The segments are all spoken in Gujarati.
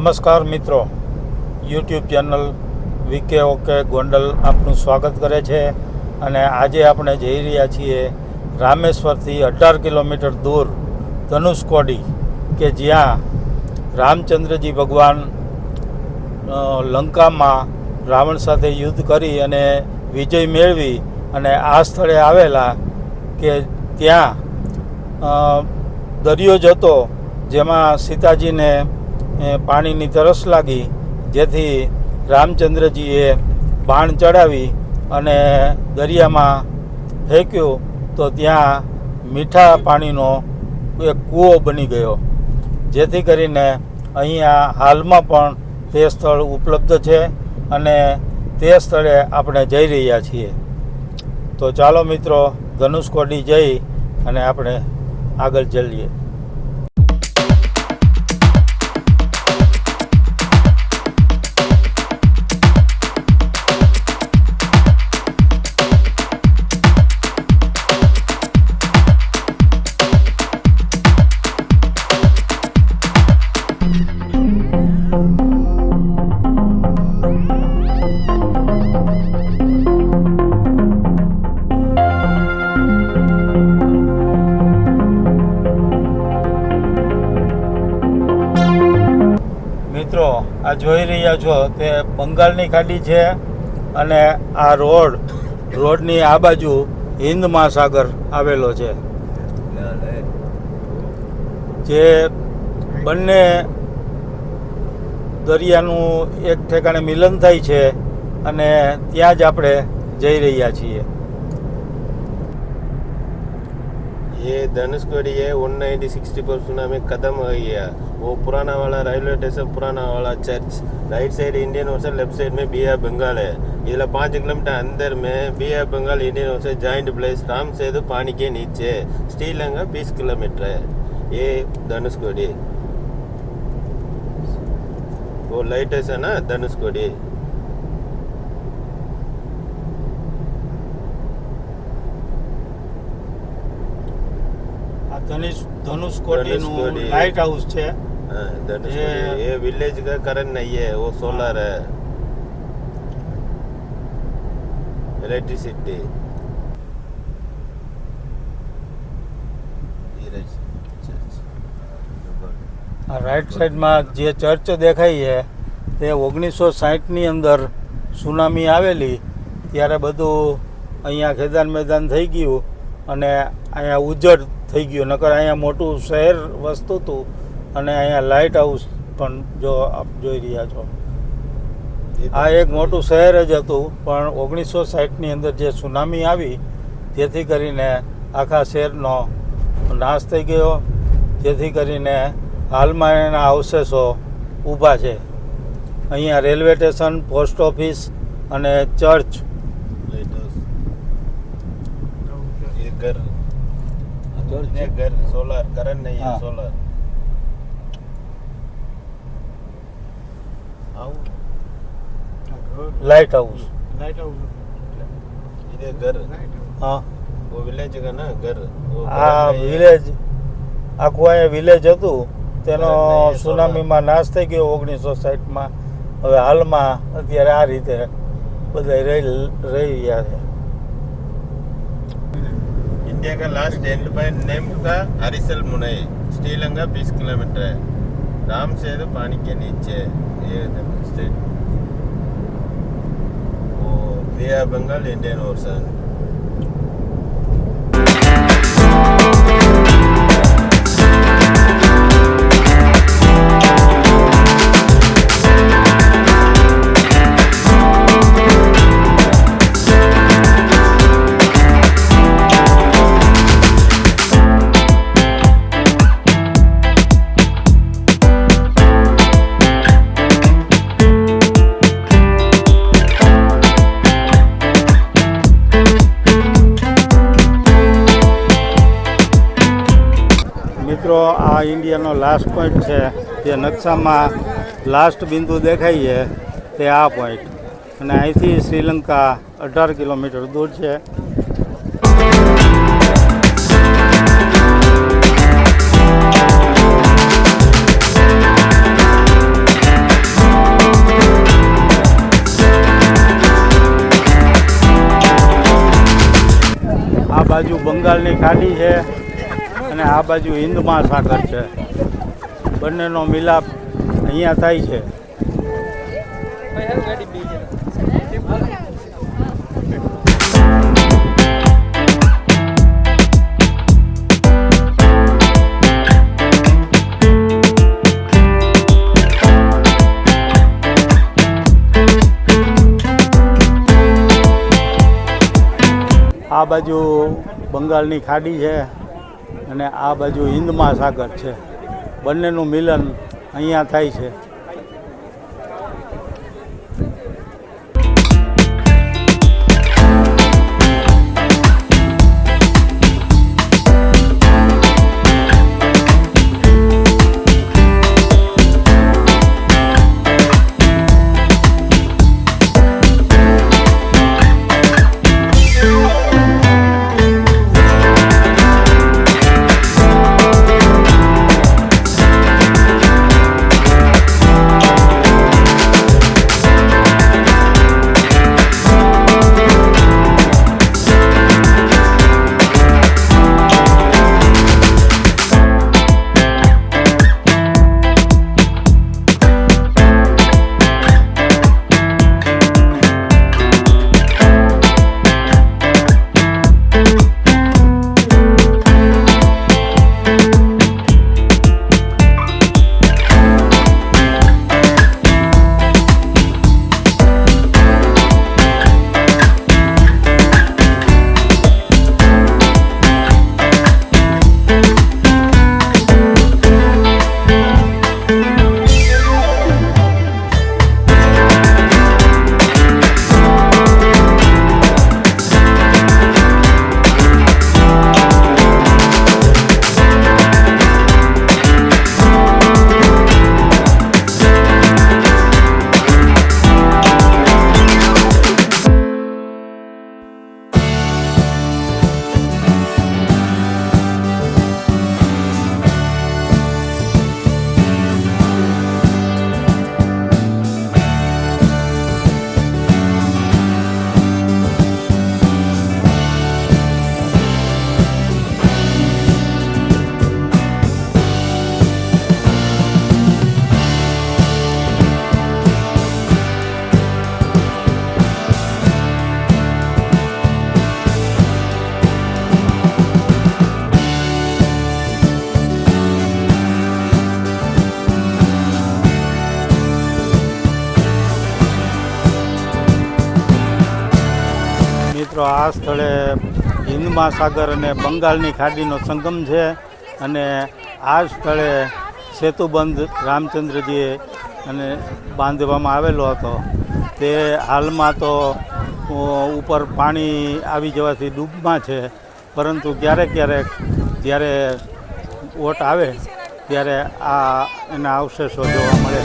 નમસ્કાર મિત્રો, YouTube channel VK okay Gondal આપનું સ્વાગત કરે છે. અને આજે આપણે જઈ રહ્યા છીએ રામેશ્વરથી 18 કિલોમીટર દૂર ધનુષકોડી, કે જ્યાં રામચંદ્રજી ભગવાન લંકામાં રાવણ સાથે યુદ્ધ કરી અને વિજય મેળવી અને આ સ્થળે આવેલા કે ત્યાં દરિયો જ હતો, જેમાં સીતાજીને પાણીની તરસ લાગી, જેથી રામચંદ્રજીએ બાણ ચડાવી અને દરિયામાં ફેંક્યું તો ત્યાં મીઠા પાણીનો એક કૂવો બની ગયો, જેથી કરીને અહીંયા હાલમાં પણ તે સ્થળ ઉપલબ્ધ છે અને તે સ્થળે આપણે જઈ રહ્યા છીએ. તો ચાલો મિત્રો, ધનુષકોડી જઈ અને આપણે આગળ ચાલીએ. મિત્રો, આ જોઈ રહ્યા છો તે બંગાળની ખાડી છે અને આ રોડની આ બાજુ હિન્દ મહાસાગર આવેલો છે, જે બંને દરિયાનું એક ઠેકાણે મિલન થાય છે અને ત્યાં જ આપણે જઈ રહ્યા છીએ. ये धनुषकोडी है 1960 पर सुनामी खत्म हो गया. वो पुराना वाला रेलवे स्टेशन, पुराना वाला church, right side Indian ocean, left side में बी आर बंगाल है. ये 5 किलोमीटर अंदर में bay of Bengal Indian ocean joint place, Ram Setu पानी के नीचे, श्रीलंका 20 किलोमीटर है. ये धनुषकोडी, वो लाइट है ना धनुषकोडी. धनुषकोडी लाइट हाउस છે. धनुषकोडी ये विलेज का करंट नहीं है, वो सोलर है, इलेक्ट्रिसिटी. આ રાઈટ સાઈડમાં જે ચર્ચ દેખાય છે તે 1960ની અંદર સુનામી આવેલી ત્યારે બધું અહીંયા ખેદાન મેદાન થઈ ગયું અને અહીંયા ઉજ્જડ થઈ ગયું. નકર અહીંયા મોટું શહેર વસતું હતું અને અહીંયા લાઇટ હાઉસ પણ જો આપ જોઈ રહ્યા છો, આ એક મોટું શહેર જ હતું. પણ 1960ની અંદર જે સુનામી આવી જેથી કરીને આખા શહેરનો નાશ થઈ ગયો, જેથી કરીને હાલમાં એના અવશેષો ઊભા છે. અહીંયા રેલવે સ્ટેશન, પોસ્ટ ઓફિસ અને ચર્ચ. घर सोलर करंट नहीं है, सोलर. लाइट हाउस इधर घर. हाँ, वो विलेज का ना घर. આ વિલેજ આખું અહીંયા વિલેજ હતું, તેનો સુનામીમાં નાશ થઈ ગયો 1960માં. હવે હાલમાં અત્યારે આ રીતે બધા રહી રહ્યા છે. इंडिया का लास्ट एंड पॉइंट नेम का हरिसल मुनई, श्रीलंका 20 किलोमीटर है. राम सेतु पानी के नीचे, ये स्टेट, वो बे ऑफ बंगाल इंडियन ओशन. મિત્રો, આ ઇન્ડિયાનો લાસ્ટ પોઈન્ટ છે. જે નકશામાં લાસ્ટ બિંદુ દેખાય છે તે આ પોઈન્ટ, અને અહીંથી શ્રીલંકા 18 કિલોમીટર દૂર છે. બંગાળની ખાડી છે અને આ બાજુ હિન્દ મહાસાગર છે. બંનેનો મિલાપ અહીંયા થાય છે. આ બાજુ બંગાળની ખાડી છે અને આ બાજુ હિન્દ મહાસાગર છે. બંનેનું મિલન અહીંયા થાય છે. આ સ્થળે હિન્દ મહાસાગર અને બંગાળની ખાડીનો સંગમ છે અને આ સ્થળે સેતુબંધ રામચંદ્રજીએ અને બાંધવામાં આવેલો હતો. તે હાલમાં તો ઉપર પાણી આવી જવાથી ડૂબમાં છે, પરંતુ ક્યારેક ક્યારેક જ્યારે ઓટ આવે ત્યારે એના અવશેષો જોવા મળે.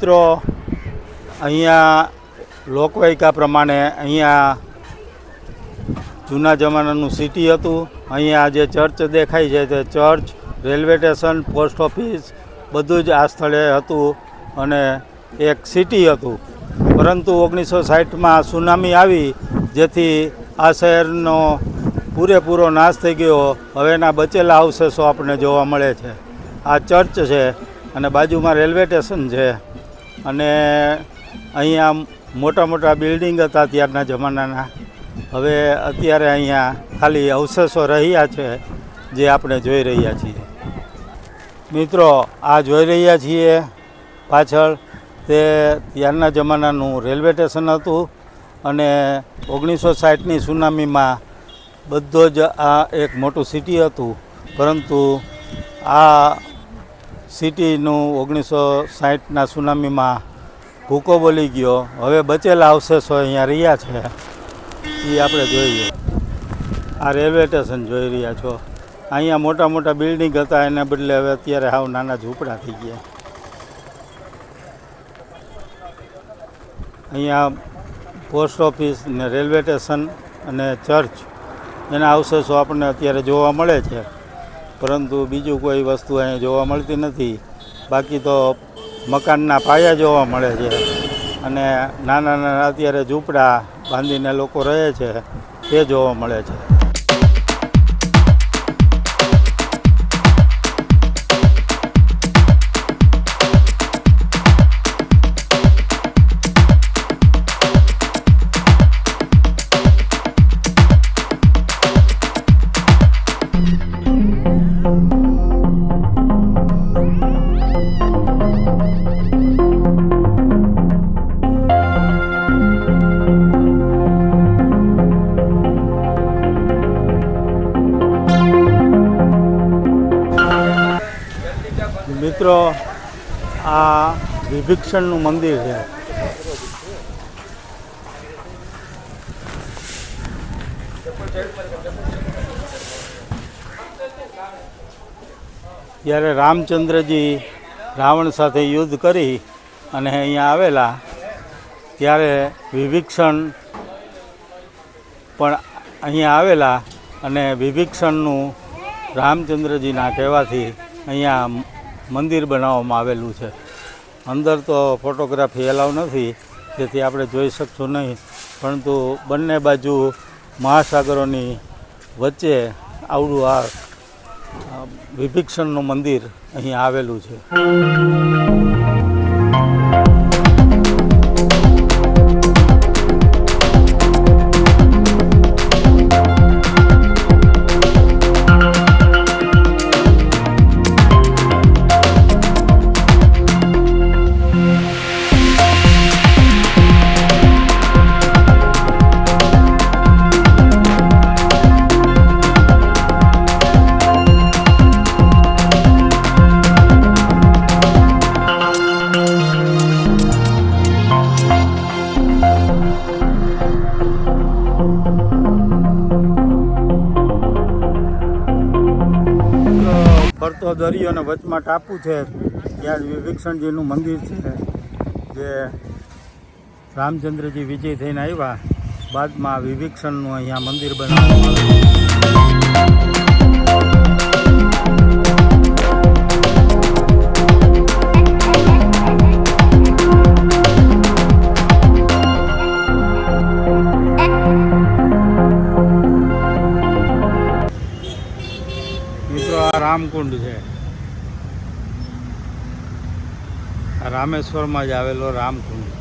મિત્રો અહીંયા લોકવાયકા પ્રમાણે અહીંયા જૂના જમાનાનું સિટી હતું. અહીંયા જે ચર્ચ દેખાય છે તે church, railway station, post office બધું જ આ સ્થળે હતું અને એક સિટી હતું. પરંતુ 1960માં સુનામી આવી જેથી આ શહેરનો પૂરેપૂરો નાશ થઈ ગયો. હવેના બચેલા અવશેષો આપણને જોવા મળે છે. આ ચર્ચ છે અને બાજુમાં રેલવે સ્ટેશન છે અને અહીંયા મોટા મોટા બિલ્ડિંગ હતા ત્યારના જમાનાના. હવે અત્યારે અહીંયા ખાલી અવશેષો રહ્યા છે જે આપણે જોઈ રહ્યા છીએ. મિત્રો આ જોઈ રહ્યા છીએ પાછળ તે ત્યારના જમાનાનું રેલવે સ્ટેશન હતું અને 1960ની સુનામીમાં બધો જ આ એક મોટું સિટી હતું. પરંતુ આ સિટીનું 1960ના સુનામીમાં ભૂકો બોલી ગયો. હવે બચેલા અવશેષો અહીંયા રહ્યા છે એ આપણે જોઈએ. આ રેલવે સ્ટેશન જોઈ રહ્યા છો. અહીંયા મોટા મોટા બિલ્ડિંગ હતા એને બદલે હવે અત્યારે હાવ નાના ઝૂંપડા થઈ ગયા. અહીંયા પોસ્ટ ઓફિસ ને રેલવે સ્ટેશન અને ચર્ચ એના અવશેષો આપણને અત્યારે જોવા મળે છે. પરંતુ બીજું કોઈ વસ્તુ અહીંયા જોવા મળતી નથી. બાકી તો મકાનના પાયા જોવા મળે છે અને નાના નાના અત્યારે ઝૂંપડા બાંધીને લોકો રહે છે તે જોવા મળે છે. મિત્રો આ વિભીક્ષણનું મંદિર છે. જ્યારે રામચંદ્રજી રાવણ સાથે યુદ્ધ કરી અને અહીંયા આવેલા ત્યારે વિભીક્ષણ પણ અહીંયા આવેલા અને વિભીક્ષણનું રામચંદ્રજીના કહેવાથી અહીંયા મંદિર બનાવવામાં આવેલું છે. અંદર તો ફોટોગ્રાફી એલાવ નથી જેથી આપણે જોઈ શકશું નહીં. પરંતુ બંને બાજુ મહાસાગરોની વચ્ચે આવડું આ વિભીક્ષણનું મંદિર અહીંયા આવેલું છે. ફરતો દરિયો અને વચમાં ટાપુ છે ત્યાં વિભીક્ષણજીનું મંદિર છે જે રામચંદ્રજી વિજય થઈને આવ્યા બાદમાં વિભીક્ષણનું અહીંયા મંદિર બનાવવામાં આવ્યું. મિત્રો આ રામકુંડ છે. આ રામેશ્વરમાં જ આવેલો રામકુંડ.